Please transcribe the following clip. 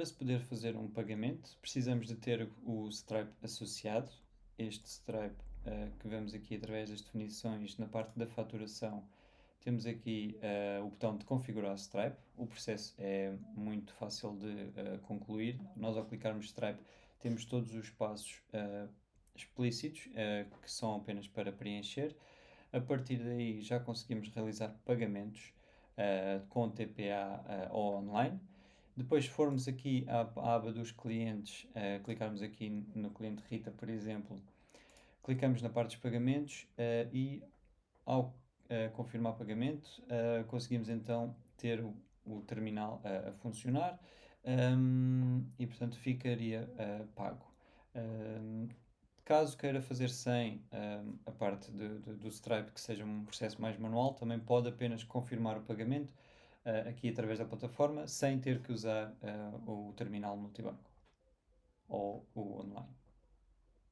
Para se poder fazer um pagamento, precisamos de ter o Stripe associado. Este Stripe, que vemos aqui através das definições na parte da faturação, temos aqui o botão de configurar Stripe. O processo é muito fácil de concluir. Nós, ao clicarmos Stripe, temos todos os passos explícitos, que são apenas para preencher. A partir daí, já conseguimos realizar pagamentos com TPA ou online. Depois, se formos aqui à aba dos clientes, clicarmos aqui no cliente Rita, por exemplo, clicamos na parte dos pagamentos e ao confirmar pagamento, conseguimos então ter o terminal a funcionar, e portanto ficaria pago. Um, Caso queira fazer sem a parte do Stripe, que seja um processo mais manual, também pode apenas confirmar o pagamento aqui através da plataforma, sem ter que usar o terminal multibanco ou o online.